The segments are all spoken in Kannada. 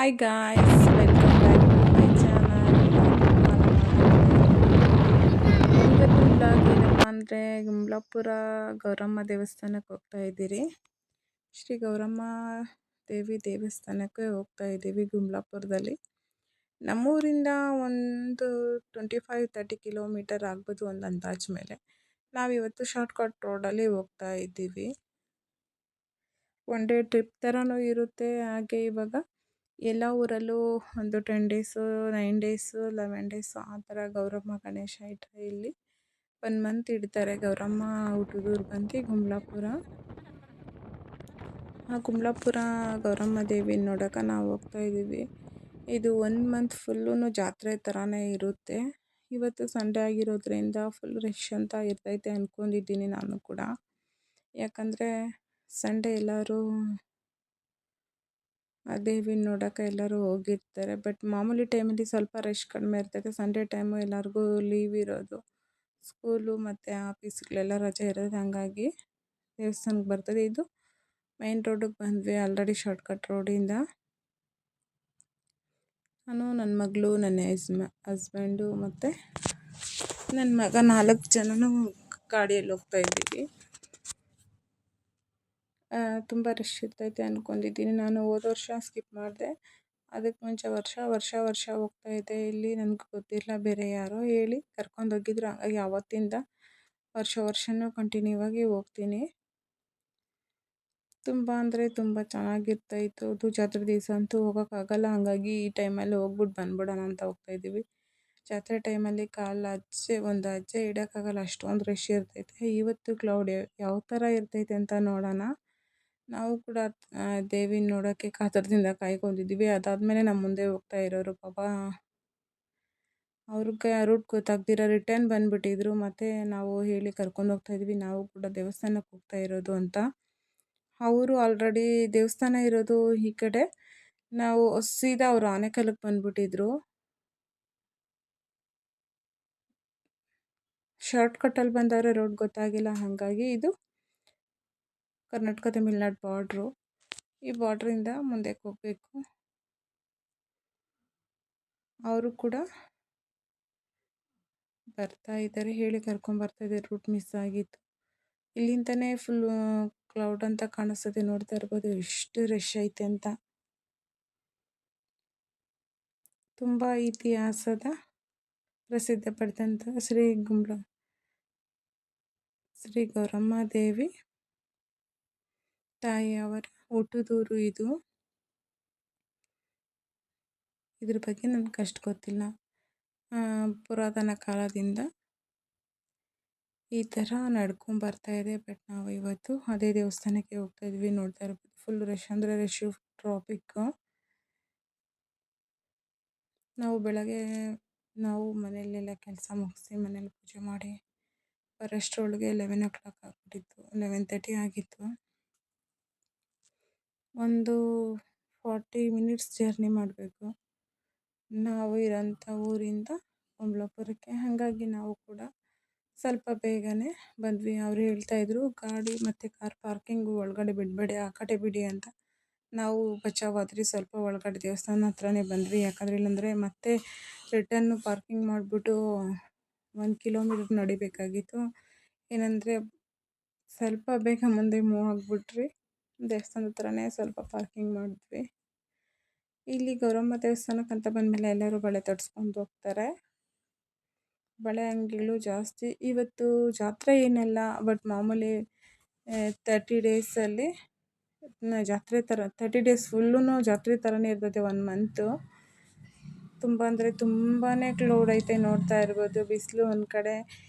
Hi guys, welcome back to my channel. ನಾನು ಮಾಲಾಮಾಧವ. ಇವತ್ತಿನ ಬ್ಲಾಗ್ ಏನಪ್ಪ ಅಂದರೆ ಗುಂಬ್ಲಾಪುರ ಗೌರಮ್ಮ ದೇವಸ್ಥಾನಕ್ಕೆ ಹೋಗ್ತಾ ಇದ್ದೀರಿ. ಶ್ರೀ ಗೌರಮ್ಮ ದೇವಿ ದೇವಸ್ಥಾನಕ್ಕೆ ಹೋಗ್ತಾ ಇದ್ದೀವಿ ಗುಂಬ್ಲಾಪುರದಲ್ಲಿ. ನಮ್ಮೂರಿಂದ ಒಂದು 25-30 ಕಿಲೋಮೀಟರ್ ಆಗ್ಬೋದು ಒಂದು ಅಂದಾಜು ಮೇಲೆ. ನಾವಿವತ್ತು ಶಾರ್ಟ್ಕಟ್ ರೋಡಲ್ಲಿ ಹೋಗ್ತಾ ಇದ್ದೀವಿ. ಒನ್ ಡೇ ಟ್ರಿಪ್ ಥರನೂ ಇರುತ್ತೆ. ಹಾಗೆ ಇವಾಗ ಎಲ್ಲ ಊರಲ್ಲೂ ಒಂದು 10 ಡೇಸು 9 ಡೇಸು 11 ಡೇಸು ಆ ಥರ ಗೌರಮ್ಮ ಗಣೇಶ ಇಟ್ಟರೆ ಇಲ್ಲಿ 1 ಮಂತ್ ಇಡ್ತಾರೆ. ಗೌರಮ್ಮ ಹುಟ್ಟಿದೂರು ಬಂದು ಗುಂಬ್ಲಾಪುರ. ಆ ಗುಂಬ್ಲಾಪುರ ಗೌರಮ್ಮ ದೇವಿ ನೋಡೋಕೆ ನಾವು ಹೋಗ್ತಾ ಇದ್ದೀವಿ. ಇದು 1 ಮಂತ್ ಫುಲ್ಲೂ ಜಾತ್ರೆ ಥರನೇ ಇರುತ್ತೆ. ಇವತ್ತು ಸಂಡೇ ಆಗಿರೋದ್ರಿಂದ ಫುಲ್ ರಶ್ ಅಂತ ಇರ್ತೈತೆ ಅಂದ್ಕೊಂಡಿದ್ದೀನಿ ನಾನು ಕೂಡ. ಯಾಕಂದರೆ ಸಂಡೇ ಎಲ್ಲರೂ ಆ ದೇವಿನ ನೋಡೋಕೆ ಎಲ್ಲರೂ ಹೋಗಿರ್ತಾರೆ. ಬಟ್ ಮಾಮೂಲಿ ಟೈಮಲ್ಲಿ ಸ್ವಲ್ಪ ರಶ್ ಕಡಿಮೆ ಇರ್ತೈತೆ. ಸಂಡೇ ಟೈಮು ಎಲ್ಲರಿಗೂ ಲೀವ್ ಇರೋದು, ಸ್ಕೂಲು ಮತ್ತು ಆಫೀಸ್ಗಳೆಲ್ಲ ರಜೆ ಇರೋದು. ಹಾಗಾಗಿ ದೇವಸ್ಥಾನಕ್ಕೆ ಬರ್ತದೆ. ಇದು ಮೈನ್ ರೋಡಿಗೆ ಬಂದ್ವಿ ಆಲ್ರೆಡಿ ಶಾರ್ಟ್ಕಟ್ ರೋಡಿಂದ. ನಾನು ನನ್ನ ಮಗಳು ನನ್ನ ಹಸ್ಬೆಂಡು ಮತ್ತು ನನ್ನ ಮಗ 4 ಜನನೂ ಗಾಡಿಯಲ್ಲಿ ಹೋಗ್ತಾ ಇದ್ದೀವಿ. ತುಂಬ ರಶ್ ಇರ್ತೈತೆ ಅಂದ್ಕೊಂಡಿದ್ದೀನಿ. ನಾನು ಹೋದ ವರ್ಷ ಸ್ಕಿಪ್ ಮಾಡಿದೆ. ಅದಕ್ಕೆ ಮುಂಚೆ ವರ್ಷ ಹೋಗ್ತಾ ಇದ್ದೆ. ಇಲ್ಲಿ ನನಗೆ ಗೊತ್ತಿಲ್ಲ, ಬೇರೆ ಯಾರೋ ಹೇಳಿ ಕರ್ಕೊಂಡೋಗಿದ್ರು. ಹಾಗಾಗಿ ಆವತ್ತಿಂದ ವರ್ಷವೂ ಕಂಟಿನ್ಯೂ ಆಗಿ ಹೋಗ್ತೀನಿ. ತುಂಬ ಅಂದರೆ ತುಂಬ ಚೆನ್ನಾಗಿರ್ತಾಯಿತ್ತು. ಅದು ಜಾತ್ರೆ ದಿವಸ ಅಂತೂ ಹೋಗೋಕ್ಕಾಗಲ್ಲ. ಹಾಗಾಗಿ ಈ ಟೈಮಲ್ಲಿ ಹೋಗ್ಬಿಟ್ಟು ಬಂದ್ಬಿಡೋಣ ಅಂತ ಹೋಗ್ತಾಯಿದ್ದೀವಿ. ಜಾತ್ರೆ ಟೈಮಲ್ಲಿ ಒಂದು ಹೆಜ್ಜೆ ಇಡೋಕ್ಕಾಗಲ್ಲ, ಅಷ್ಟೊಂದು ರಶ್ ಇರ್ತೈತೆ. ಇವತ್ತು ಕ್ಲೌಡ್ ಯಾವ ಥರ ಇರ್ತೈತೆ ಅಂತ ನೋಡೋಣ. ನಾವು ಕೂಡ ದೇವಿನ ನೋಡೋಕ್ಕೆ ಕಾತರದಿಂದ ಕಾಯ್ಕೊಂಡಿದ್ದೀವಿ. ಅದಾದಮೇಲೆ ನಮ್ಮ ಮುಂದೆ ಹೋಗ್ತಾ ಇರೋರು ಪಾಪ ಅವ್ರಿಗೆ ರೂಟ್ ಗೊತ್ತಾಗ್ದಿರ ರಿಟರ್ನ್ ಬಂದುಬಿಟ್ಟಿದ್ರು. ಮತ್ತು ನಾವು ಹೇಳಿ ಕರ್ಕೊಂಡು ಹೋಗ್ತಾಯಿದ್ವಿ, ನಾವು ಕೂಡ ದೇವಸ್ಥಾನಕ್ಕೆ ಹೋಗ್ತಾ ಇರೋದು ಅಂತ. ಅವರು ಆಲ್ರೆಡಿ ದೇವಸ್ಥಾನ ಇರೋದು ಈ ಕಡೆ, ನಾವು ಸೀದಾ ಅವರು ಆನೆಕಲ್ಗೆ ಬಂದುಬಿಟ್ಟಿದ್ರು. ಶಾರ್ಟ್ಕಟ್ಟಲ್ಲಿ ಬಂದವರೆ, ರೋಡ್ ಗೊತ್ತಾಗಿಲ್ಲ. ಹಾಗಾಗಿ ಇದು ಕರ್ನಾಟಕ ತಮಿಳ್ನಾಡು ಬಾರ್ಡ್ರು. ಈ ಬಾರ್ಡ್ರಿಂದ ಮುಂದಕ್ಕೆ ಹೋಗಬೇಕು. ಅವರು ಕೂಡ ಬರ್ತಾ ಇದ್ದಾರೆ, ಹೇಳಿ ಕರ್ಕೊಂಬರ್ತಾಯಿದ್ದಾರೆ. ರೂಟ್ ಮಿಸ್ ಆಗಿತ್ತು. ಇಲ್ಲಿಂದನೇ ಫುಲ್ಲು ಕ್ಲೌಡ್ ಅಂತ ಕಾಣಿಸ್ತದೆ. ನೋಡ್ತಾ ಇರ್ಬೋದು ಎಷ್ಟು ರಶ್ ಐತೆ ಅಂತ. ತುಂಬ ಇತಿಹಾಸದ ಪ್ರಸಿದ್ಧ ಪಡೆದಂಥ ಶ್ರೀ ಗೌರಮ್ಮ ದೇವಿ ತಾಯಿಯವರ ಹುಟ್ಟುದೂರು ಇದು. ಇದ್ರ ಬಗ್ಗೆ ನನಗೆ ಅಷ್ಟು ಗೊತ್ತಿಲ್ಲ. ಪುರಾತನ ಕಾಲದಿಂದ ಈ ಥರ ನಡ್ಕೊಂಬರ್ತಾ ಇದೆ. ಬಟ್ ನಾವು ಇವತ್ತು ಅದೇ ದೇವಸ್ಥಾನಕ್ಕೆ ಹೋಗ್ತಾ ಇದ್ವಿ. ನೋಡ್ತಾ ಇರ್ಬೋದು ಫುಲ್ ರಶ್ ಅಂದರೆ ರಶ್ಶು, ಟ್ರಾಫಿಕ್ಕು. ನಾವು ಬೆಳಗ್ಗೆ ಮನೆಯಲ್ಲೆಲ್ಲ ಕೆಲಸ ಮುಗಿಸಿ ಮನೇಲಿ ಪೂಜೆ ಮಾಡಿ ಬರೋಷ್ಟರೊಳಗೆ 11 o'clock ಆಗಿಬಿಟ್ಟಿತ್ತು, 11:30 ಆಗಿತ್ತು. ಒಂದು 40 ಮಿನಿಟ್ಸ್ ಜರ್ನಿ ಮಾಡಬೇಕು ನಾವು ಇರೋಂಥ ಊರಿಂದ ಗುಂಬ್ಲಾಪುರಕ್ಕೆ. ಹಾಗಾಗಿ ನಾವು ಕೂಡ ಸ್ವಲ್ಪ ಬೇಗನೆ ಬಂದ್ವಿ. ಅವ್ರು ಹೇಳ್ತಾಯಿದ್ರು ಗಾಡಿ ಮತ್ತು ಕಾರ್ ಪಾರ್ಕಿಂಗು ಒಳಗಡೆ ಬಿಡಬೇಡಿ, ಆ ಕಡೆ ಬಿಡಿ ಅಂತ. ನಾವು ಬಚಾವಾದ್ರಿ ಸ್ವಲ್ಪ ಒಳಗಡೆ ದೇವಸ್ಥಾನ ಹತ್ರನೇ ಬಂದ್ವಿ. ಯಾಕಂದರೆ ಇಲ್ಲಾಂದರೆ ಮತ್ತೆ ರಿಟರ್ನು ಪಾರ್ಕಿಂಗ್ ಮಾಡಿಬಿಟ್ಟು 1 ಕಿಲೋಮೀಟರ್ ನಡಿಬೇಕಾಗಿತ್ತು. ಏನಂದರೆ ಸ್ವಲ್ಪ ಬೇಗ ಮುಂದೆ ಮೂವ್ ಆಗಿಬಿಟ್ರಿ. ದೇವಸ್ಥಾನದ ಹತ್ರನೇ ಸ್ವಲ್ಪ ಪಾರ್ಕಿಂಗ್ ಮಾಡಿದ್ವಿ. ಇಲ್ಲಿ ಗೌರಮ್ಮ ದೇವಸ್ಥಾನಕ್ಕಂತ ಬಂದಮೇಲೆ ಎಲ್ಲರೂ ಬಳೆ ತೊಡಿಸ್ಕೊಂಡು ಹೋಗ್ತಾರೆ. ಬಳೆ ಅಂಗಡಿಗಳು ಜಾಸ್ತಿ. ಇವತ್ತು ಜಾತ್ರೆ ಏನಿಲ್ಲ, ಬಟ್ ಮಾಮೂಲಿ 30 ಡೇಸಲ್ಲಿ ಜಾತ್ರೆ ಥರ 30 ಡೇಸ್ ಫುಲ್ಲೂ ಜಾತ್ರೆ ಥರನೇ ಇರ್ತದೆ. 1 ಮಂತು ತುಂಬ ಅಂದರೆ ತುಂಬಾ ಕ್ಲೌಡ್ ಐತೆ. ನೋಡ್ತಾ ಇರ್ಬೋದು ಬಿಸಿಲು ಒಂದು ಕಡೆ.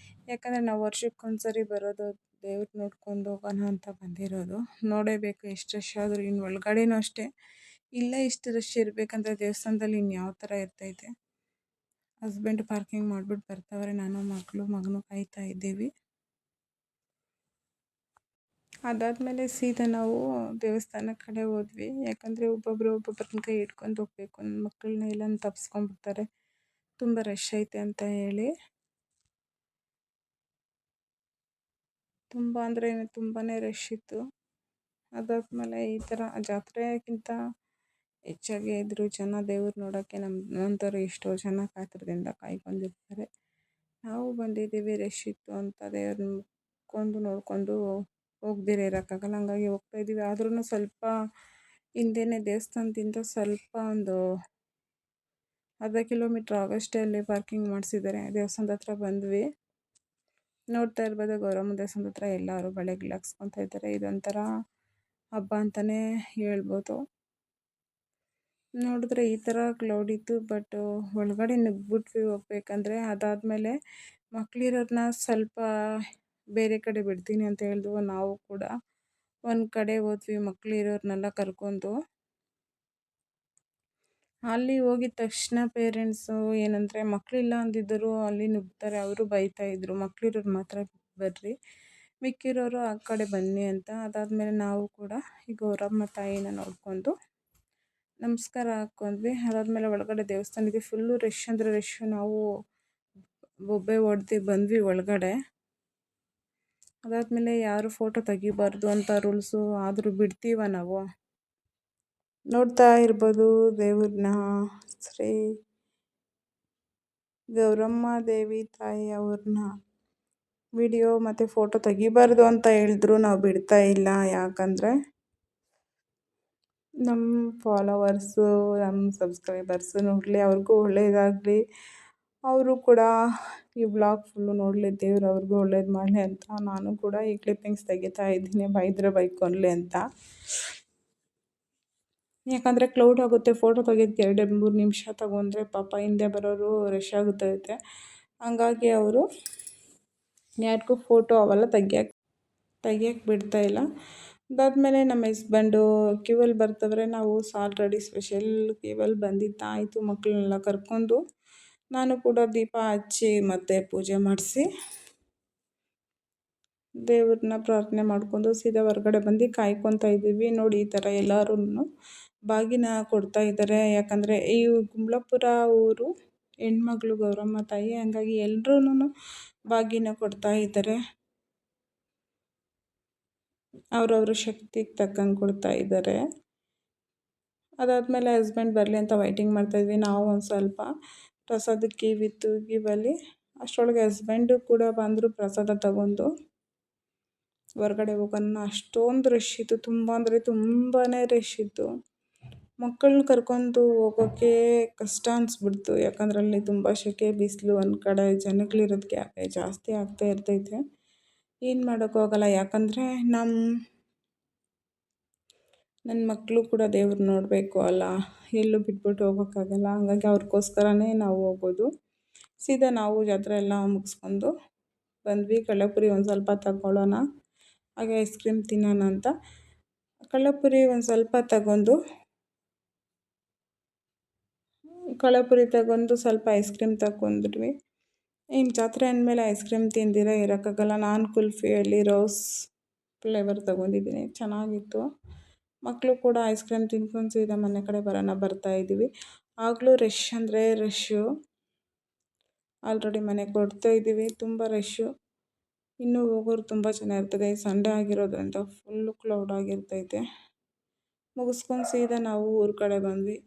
ಯಾಕಂದರೆ ನಾವು ವರ್ಷಕ್ಕೊಂದ್ಸರಿ ಬರೋದು, ದೇವ್ರು ನೋಡ್ಕೊಂಡು ಹೋಗೋಣ ಅಂತ ಬಂದಿರೋದು. ನೋಡೇಬೇಕು ಎಷ್ಟು ರಶ್ ಆದರೂ. ಇನ್ನು ಒಳಗಡೆನೂ ಅಷ್ಟೇ. ಇಲ್ಲೇ ಇಷ್ಟು ರಶ್ ಇರಬೇಕಂದ್ರೆ ದೇವಸ್ಥಾನದಲ್ಲಿ ಇನ್ಯಾವ ಥರ ಇರ್ತೈತೆ. ಹಸ್ಬೆಂಡ್ ಪಾರ್ಕಿಂಗ್ ಮಾಡಿಬಿಟ್ಟು ಬರ್ತಾವ್ರೆ. ನಾನು ಮಗನೂ ಕಾಯ್ತಾ ಇದ್ದೀವಿ. ಅದಾದಮೇಲೆ ಸೀದಾ ನಾವು ದೇವಸ್ಥಾನ ಕಡೆ ಹೋದ್ವಿ. ಯಾಕಂದರೆ ಒಬ್ಬೊಬ್ಬರನ್ನ ಕೈ ಹಿಡ್ಕೊಂಡು ಹೋಗಬೇಕು. ನನ್ನ ಮಕ್ಕಳನ್ನ ಎಲ್ಲಾನು ತಪ್ಪಿಸ್ಕೊಂಡ್ಬಿಡ್ತಾರೆ, ತುಂಬ ರಶ್ ಐತೆ ಅಂತ ಹೇಳಿ. ತುಂಬ ಅಂದರೆ ತುಂಬಾ ರಶ್ ಇತ್ತು. ಅದಾದಮೇಲೆ ಈ ಥರ ಜಾತ್ರೆಗಿಂತ ಹೆಚ್ಚಾಗಿ ಇದ್ರು ಜನ ದೇವ್ರು ನೋಡೋಕ್ಕೆ ನಮ್ಮಂಥವ್ರು ಎಷ್ಟೋ ಜನ ಕಾತರದಿಂದ ಕಾಯ್ಕೊಂಡಿರ್ತಾರೆ. ನಾವು ಬಂದಿದ್ದೀವಿ, ರಶ್ ಇತ್ತು ಅಂತ ದೇವ್ರನ್ನ ಮುಕ್ಕೊಂಡು ನೋಡಿಕೊಂಡು ಹೋಗ್ದಿರ ಇರೋಕ್ಕಾಗಲ್ಲ. ಹಂಗಾಗಿ ಹೋಗ್ತಾ ಇದ್ದೀವಿ. ಆದ್ರೂ ಸ್ವಲ್ಪ ಹಿಂದೆನೇ ದೇವಸ್ಥಾನದಿಂದ ಸ್ವಲ್ಪ ಒಂದು ಅರ್ಧ ಕಿಲೋಮೀಟ್ರ್ ಆಗೋಷ್ಟೇ ಅಲ್ಲಿ ಪಾರ್ಕಿಂಗ್ ಮಾಡಿಸಿದ್ದಾರೆ. ದೇವಸ್ಥಾನದ ಹತ್ರ ಬಂದ್ವಿ. ನೋಡ್ತಾ ಇರ್ಬೋದು, ಗೌರಮ್ಮ ದೇವಸ್ಥಾನದ ಹತ್ರ ಎಲ್ಲರೂ ಬಳೆ ಹಾಕ್ಸ್ಕೊತಾ ಇದ್ದಾರೆ. ಇದೊಂಥರ ಹಬ್ಬ ಅಂತಲೇ ಹೇಳ್ಬೋದು. ನೋಡಿದ್ರೆ ಈ ಥರ ಕ್ಲೌಡ್ ಇತ್ತು, ಬಟ್ ಒಳಗಡೆ ನುಗ್ಗಿಬಿಟ್ವಿ ಹೋಗ್ಬೇಕಂದ್ರೆ. ಅದಾದಮೇಲೆ ಮಕ್ಕಳಿರೋರನ್ನ ಸ್ವಲ್ಪ ಬೇರೆ ಕಡೆ ಬಿಡ್ತೀನಿ ಅಂತ ಹೇಳಿದ್ವು. ನಾವು ಕೂಡ ಒಂದು ಕಡೆ ಹೋದ್ವಿ ಮಕ್ಕಳಿರೋರ್ನೆಲ್ಲ ಕರ್ಕೊಂಡು. ಅಲ್ಲಿ ಹೋಗಿದ ತಕ್ಷಣ ಪೇರೆಂಟ್ಸು ಏನಂದರೆ ಮಕ್ಕಳಿಲ್ಲ ಅಂದಿದ್ದರು ಅಲ್ಲಿ ನುಗ್ತಾರೆ. ಅವರು ಬೈತಾಯಿದ್ರು, ಮಕ್ಕಳಿರೋರು ಮಾತ್ರ ಬರ್ರಿ, ಮಿಕ್ಕಿರೋರು ಆ ಕಡೆ ಬನ್ನಿ ಅಂತ. ಅದಾದಮೇಲೆ ನಾವು ಕೂಡ ಈ ಗೌರಮ್ಮ ತಾಯಿನ ನೋಡಿಕೊಂಡು ನಮಸ್ಕಾರ ಹಾಕ್ಕೊಂಡ್ವಿ. ಅದಾದಮೇಲೆ ಒಳಗಡೆ ದೇವಸ್ಥಾನಕ್ಕೆ ಫುಲ್ಲು ರಶ್ ಅಂದರೆ ರಶ್ಶು. ನಾವು ಬೊಬ್ಬೆ ಹೊಡೆದು ಬಂದ್ವಿ ಒಳಗಡೆ. ಅದಾದಮೇಲೆ ಯಾರು ಫೋಟೋ ತೆಗಿಬಾರ್ದು ಅಂತ ರೂಲ್ಸು, ಆದರೂ ಬಿಡ್ತೀವ ನಾವು. ನೋಡ್ತಾ ಇರ್ಬೋದು ದೇವ್ರನ್ನ, ಶ್ರೀ ಗೌರಮ್ಮ ದೇವಿ ತಾಯಿ ಅವ್ರನ್ನ. ವಿಡಿಯೋ ಮತ್ತು ಫೋಟೋ ತೆಗಿಬಾರ್ದು ಅಂತ ಹೇಳಿದ್ರು, ನಾವು ಬಿಡ್ತಾ ಇಲ್ಲ. ಯಾಕಂದರೆ ನಮ್ಮ ಫಾಲೋವರ್ಸು, ನಮ್ಮ ಸಬ್ಸ್ಕ್ರೈಬರ್ಸು ನೋಡಲಿ, ಅವ್ರಿಗೂ ಒಳ್ಳೆಯದಾಗಲಿ, ಅವರು ಕೂಡ ಈ ವ್ಲಾಗ್ ಫುಲ್ಲು ನೋಡಲಿ, ದೇವ್ರು ಅವ್ರಿಗೂ ಒಳ್ಳೇದು ಮಾಡಲಿ ಅಂತ ನಾನು ಕೂಡ ಈ ಕ್ಲಿಪ್ಪಿಂಗ್ಸ್ ತೆಗಿತಾ ಇದ್ದೀನಿ. ಬೈದರೆ ಬೈಕೊಳ್ಲಿ ಅಂತ. ಯಾಕಂದರೆ ಕ್ಲೌಡ್ ಆಗುತ್ತೆ. ಫೋಟೋ ತೆಗಿಯೋದಕ್ಕೆ 2-3 ನಿಮಿಷ ತಗೊಂಡ್ರೆ ಪಾಪ ಹಿಂದೆ ಬರೋರು ರಶ್ ಆಗುತ್ತೈತೆ. ಹಂಗಾಗಿ ಅವರು ಯಾರಿಗೂ ಫೋಟೋ ಅವೆಲ್ಲ ತೆಗಿಯೋಕ್ಕೆ ಬಿಡ್ತಾಯಿಲ್ಲ. ಅದಾದಮೇಲೆ ನಮ್ಮ ಹಸ್ಬೆಂಡು ಕ್ಯೂವಲ್ಲಿ ಬರ್ತವ್ರೆ. ನಾವು ಆಲ್ರೆಡಿ ಸ್ಪೆಷಲ್ ಕ್ಯೂವಲ್ಲಿ ಬಂದಿದ್ದಾಯಿತು. ಮಕ್ಕಳನ್ನೆಲ್ಲ ಕರ್ಕೊಂಡು ನಾನು ಕೂಡ ದೀಪ ಹಚ್ಚಿ ಮತ್ತು ಪೂಜೆ ಮಾಡಿಸಿ ದೇವ್ರನ್ನ ಪ್ರಾರ್ಥನೆ ಮಾಡ್ಕೊಂಡು ಸೀದಾ ಹೊರಗಡೆ ಬಂದು ಕಾಯ್ಕೊತಾ ಇದ್ದೀವಿ. ನೋಡಿ, ಈ ಥರ ಎಲ್ಲರೂ ಬಾಗಿನ ಕೊಡ್ತಾ ಇದ್ದಾರೆ. ಯಾಕಂದರೆ ಈ ಕುಂಬ್ಳಪುರ ಊರು ಹೆಣ್ಮಗಳು ಗೌರಮ್ಮ ತಾಯಿ, ಹಂಗಾಗಿ ಎಲ್ರೂ ಬಾಗಿನ ಕೊಡ್ತಾ ಇದ್ದಾರೆ. ಅವ್ರವ್ರ ಶಕ್ತಿಗೆ ತಕ್ಕಂಗೆ ಕೊಡ್ತಾ ಇದ್ದಾರೆ. ಅದಾದಮೇಲೆ ಹಸ್ಬೆಂಡ್ ಬರಲಿ ಅಂತ ವೈಟಿಂಗ್ ಮಾಡ್ತಾಯಿದ್ವಿ. ನಾವು ಒಂದು ಸ್ವಲ್ಪ ಪ್ರಸಾದಕ್ಕೆ ವಿತ್ತು ಗಿವಲ್ಲಿ. ಅಷ್ಟರೊಳಗೆ ಹಸ್ಬೆಂಡು ಕೂಡ ಬಂದರು ಪ್ರಸಾದ ತಗೊಂಡು. ಹೊರಗಡೆ ಹೋಗೋಣ, ಅಷ್ಟೊಂದು ರಶ್ ಇತ್ತು. ತುಂಬ ಅಂದರೆ ತುಂಬಾ ರಶ್ ಇತ್ತು. ಮಕ್ಕಳನ್ನ ಕರ್ಕೊಂಡು ಹೋಗೋಕ್ಕೆ ಕಷ್ಟ ಅನಿಸ್ಬಿಡ್ತು. ಯಾಕಂದ್ರೆ ಅಲ್ಲಿ ತುಂಬ ಸೆಕೆ, ಬಿಸಿಲು, ಒಂದು ಕಡೆ ಜನಗಳಿರೋದು ಗ್ಯಾಪೇ ಜಾಸ್ತಿ ಆಗ್ತಾ ಇರ್ತೈತೆ. ಏನು ಮಾಡೋಕ್ಕೋಗಲ್ಲ. ಯಾಕಂದರೆ ನನ್ನ ಮಕ್ಕಳು ಕೂಡ ದೇವ್ರು ನೋಡಬೇಕು ಅಲ್ಲ, ಎಲ್ಲೂ ಬಿಟ್ಬಿಟ್ಟು ಹೋಗೋಕ್ಕಾಗಲ್ಲ. ಹಂಗಾಗಿ ಅವ್ರಿಗೋಸ್ಕರನೇ ನಾವು ಹೋಗೋದು. ಸೀದಾ ನಾವು ಜಾತ್ರೆ ಎಲ್ಲ ಮುಗಿಸ್ಕೊಂಡು ಬಂದ್ವಿ. ಕಳ್ಳಪುರಿ ಒಂದು ಸ್ವಲ್ಪ ತಗೊಳ್ಳೋಣ, ಹಾಗೆ ಐಸ್ ಕ್ರೀಮ್ ತಿನ್ನೋಣ ಅಂತ ಕಳ್ಳಪುರಿ ಒಂದು ಸ್ವಲ್ಪ ತಗೊಂಡು ಸ್ವಲ್ಪ ಐಸ್ ಕ್ರೀಮ್ ತಗೊಂಡ್ವಿ. ಇನ್ನು ಜಾತ್ರೆ ಅಂದಮೇಲೆ ಐಸ್ ಕ್ರೀಮ್ ತಿಂದಿರ ಇರೋಕ್ಕಾಗಲ್ಲ. ನಾನು ಕುಲ್ಫಿಯಲ್ಲಿ ರೋಸ್ ಫ್ಲೇವರ್ ತೊಗೊಂಡಿದ್ದೀನಿ, ಚೆನ್ನಾಗಿತ್ತು. ಮಕ್ಕಳು ಕೂಡ ಐಸ್ ಕ್ರೀಮ್ ತಿನ್ಕೊಂಡು ಸೀದಾ ಮನೆ ಕಡೆ ಬರ್ತಾಯಿದ್ದೀವಿ. ಆಗಲೂ ರಶ್ ಅಂದರೆ ರಶ್ಶು. ಆಲ್ರೆಡಿ ಮನೆಗೆ ಕೊಡ್ತಾ ಇದ್ದೀವಿ, ತುಂಬ ರಶ್ಶು. ಇನ್ನೂ ಹೋಗೋರು ತುಂಬ ಜನ ಇರ್ತದೆ. ಸಂಡೇ ಆಗಿರೋದ್ರಿಂದ ಫುಲ್ಲು ಕ್ಲೌಡ್ ಆಗಿರ್ತೈತೆ. ಮುಗಿಸ್ಕೊಂಡು ಸೀದಾ ನಾವು ಊರ ಕಡೆ ಬಂದ್ವಿ.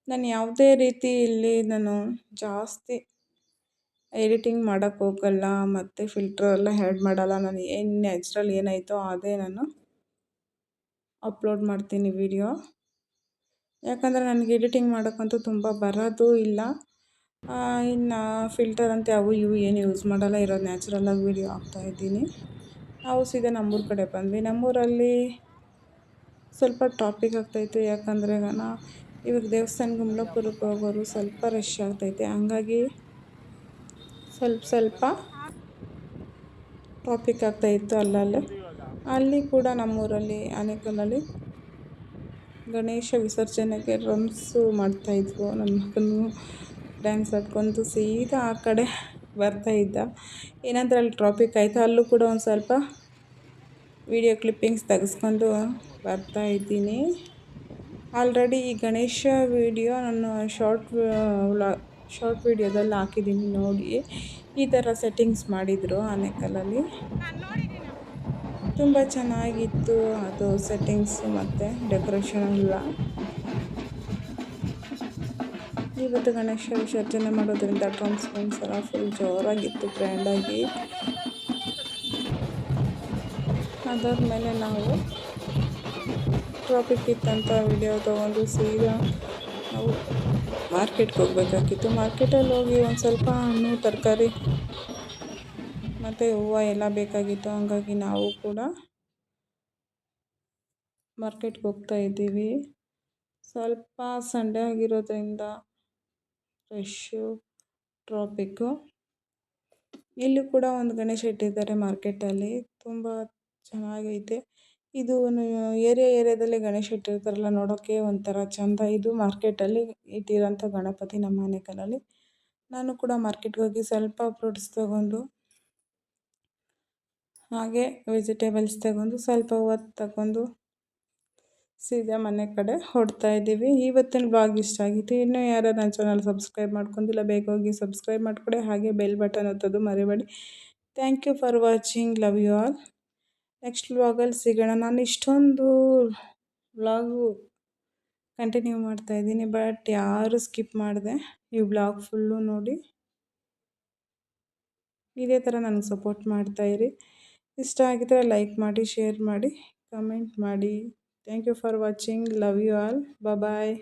ನಾನು ಯಾವುದೇ ರೀತಿ ಇಲ್ಲಿ ಜಾಸ್ತಿ ಎಡಿಟಿಂಗ್ ಮಾಡೋಕ್ಕೆ ಹೋಗಲ್ಲ, ಮತ್ತು ಫಿಲ್ಟ್ರೆಲ್ಲ ಆ್ಯಡ್ ಮಾಡಲ್ಲ. ನಾನು ಏನು ನ್ಯಾಚುರಲ್ ಏನಾಯಿತೋ ಅದೇ ನಾನು ಅಪ್ಲೋಡ್ ಮಾಡ್ತೀನಿ ವಿಡಿಯೋ. ಯಾಕಂದರೆ ನನಗೆ ಎಡಿಟಿಂಗ್ ಮಾಡೋಕ್ಕಂತೂ ತುಂಬ ಬರೋದು ಇಲ್ಲ. ಇನ್ನು ಫಿಲ್ಟರ್ ಅಂತ ಅವು ಇವು ಏನು ಯೂಸ್ ಮಾಡಲ್ಲ, ಇರೋದು ನ್ಯಾಚುರಲಾಗಿ ವಿಡಿಯೋ ಹಾಕ್ತಾಯಿದ್ದೀನಿ. ನಾವು ಸೀದಾ ನಮ್ಮೂರ ಕಡೆ ಬಂದ್ವಿ. ನಮ್ಮೂರಲ್ಲಿ ಸ್ವಲ್ಪ ಟ್ರಾಫಿಕ್ ಆಗ್ತಾಯಿತ್ತು. ಯಾಕಂದರೆ ಇವಾಗ ದೇವಸ್ಥಾನ ಕುಂಬ್ಳಪುರಕ್ಕೆ ಹೋಗೋರು ಸ್ವಲ್ಪ ರಶ್ ಆಗ್ತೈತೆ. ಹಂಗಾಗಿ ಸ್ವಲ್ಪ ಟ್ರಾಫಿಕ್ ಆಗ್ತಾಯಿತ್ತು ಅಲ್ಲಲ್ಲೇ. ಅಲ್ಲಿ ಕೂಡ ನಮ್ಮೂರಲ್ಲಿ ಆನೇಕಲ್ಲಲ್ಲಿ ಗಣೇಶ ವಿಸರ್ಜನೆಗೆ ಡ್ರಮ್ಸು ಮಾಡ್ತಾಯಿದ್ವು. ನನ್ನ ಮಗನೂ ಡ್ಯಾನ್ಸ್ ಆಡ್ಕೊಂಡು ಸೀದಾ ಆ ಕಡೆ ಬರ್ತಾಯಿದ್ದ. ಏನಂದ್ರೆ ಅಲ್ಲಿ ಟ್ರಾಫಿಕ್ ಆಯಿತು. ಅಲ್ಲೂ ಕೂಡ ಒಂದು ಸ್ವಲ್ಪ ವಿಡಿಯೋ ಕ್ಲಿಪ್ಪಿಂಗ್ಸ್ ತೆಗೆಸ್ಕೊಂಡು ಬರ್ತಾಯಿದ್ದೀನಿ. ಆಲ್ರೆಡಿ ಈ ಗಣೇಶ ವಿಡಿಯೋ ನಾನು ಶಾರ್ಟ್ ವಿಡಿಯೋದಲ್ಲಿ ಹಾಕಿದ್ದೀನಿ ನೋಡಿ. ಈ ಥರ ಸೆಟ್ಟಿಂಗ್ಸ್ ಮಾಡಿದರು ಆನೇಕಲ್ಲಲ್ಲಿ. ತುಂಬ ಚೆನ್ನಾಗಿತ್ತು ಅದು ಸೆಟ್ಟಿಂಗ್ಸು ಮತ್ತು ಡೆಕೋರೇಷನ್ ಎಲ್ಲ. ಇವತ್ತು ಗಣೇಶ ವಿಸರ್ಜನೆ ಮಾಡೋದ್ರಿಂದ ಡ್ರಮ್ಸ್ ಎಲ್ಲ ಫುಲ್ ಜೋರಾಗಿತ್ತು, ಗ್ರ್ಯಾಂಡಾಗಿ. ಅದಾದಮೇಲೆ ನಾವು ಟ್ರಾಫಿಕ್ ಇತ್ತಂತ ವಿಡಿಯೋ ತೊಗೊಂಡು ಸೀದಾ ನಾವು ಮಾರ್ಕೆಟ್ಗೆ ಹೋಗ್ಬೇಕಾಗಿತ್ತು. ಮಾರ್ಕೆಟಲ್ಲಿ ಹೋಗಿ ಒಂದು ಸ್ವಲ್ಪ ಹಣ್ಣು ತರಕಾರಿ ಮತ್ತು ಹೂವು ಎಲ್ಲ ಬೇಕಾಗಿತ್ತು. ಹಂಗಾಗಿ ನಾವು ಕೂಡ ಮಾರ್ಕೆಟ್ಗೆ ಹೋಗ್ತಾ ಇದ್ದೀವಿ. ಸ್ವಲ್ಪ ಸಂಡೇ ಆಗಿರೋದ್ರಿಂದ ರಶ್ಶು, ಟ್ರಾಫಿಕ್ಕು. ಇಲ್ಲೂ ಕೂಡ ಒಂದು ಗಣೇಶ ಇಟ್ಟಿದ್ದಾರೆ ಮಾರ್ಕೆಟಲ್ಲಿ, ತುಂಬ ಚೆನ್ನಾಗೈತೆ. ಇದು ಏರಿಯಾದಲ್ಲಿ ಗಣೇಶ ಇಟ್ಟಿರ್ತಾರಲ್ಲ, ನೋಡೋಕ್ಕೆ ಒಂಥರ ಚೆಂದ. ಇದು ಮಾರ್ಕೆಟಲ್ಲಿ ಇಟ್ಟಿರೋಂಥ ಗಣಪತಿ ನಮ್ಮ ಆನೇಕಲ್ಲಲ್ಲಿ. ನಾನು ಕೂಡ ಮಾರ್ಕೆಟ್ಗೆ ಹೋಗಿ ಸ್ವಲ್ಪ ಫ್ರೂಟ್ಸ್ ತೊಗೊಂಡು, ಹಾಗೆ ವೆಜಿಟೇಬಲ್ಸ್ ತಗೊಂಡು, ಸ್ವಲ್ಪ ಹೂವು ತಗೊಂಡು ಸೀದಾ ಮನೆ ಕಡೆ ಹೊರಡ್ತಾ ಇದ್ದೀವಿ. ಇವತ್ತಿನ ಬ್ಲಾಗ್ ಇಷ್ಟ ಆಗಿತ್ತು. ಇನ್ನೂ ಯಾರು ನನ್ನ ಚಾನಲ್ ಸಬ್ಸ್ಕ್ರೈಬ್ ಮಾಡ್ಕೊಂಡಿಲ್ಲ, ಬೇಗ ಹೋಗಿ ಸಬ್ಸ್ಕ್ರೈಬ್ ಮಾಡ್ಕೊಳ್ಳಿ. ಹಾಗೆ ಬೆಲ್ ಬಟನ್ ಒತ್ತೋದು ಮರಿಬೇಡಿ. Thank you for watching. Love you all. Next ವ್ಲಾಗಲ್ಲಿ ಸಿಗೋಣ. ನಾನು ಇಷ್ಟೊಂದು ವ್ಲಾಗು ಕಂಟಿನ್ಯೂ ಮಾಡ್ತಾಯಿದ್ದೀನಿ, ಬಟ್ ಯಾರು ಸ್ಕಿಪ್ ಮಾಡಿದೆ ಈ ವ್ಲಾಗ್ ಫುಲ್ಲು ನೋಡಿ. ಇದೇ ಥರ ನನಗೆ ಸಪೋರ್ಟ್ ಮಾಡ್ತಾಯಿರಿ. ಇಷ್ಟ ಆಗಿದ್ರೆ ಲೈಕ್ ಮಾಡಿ, ಶೇರ್ ಮಾಡಿ, ಕಮೆಂಟ್ ಮಾಡಿ. Thank you for watching. Love you all. Bye.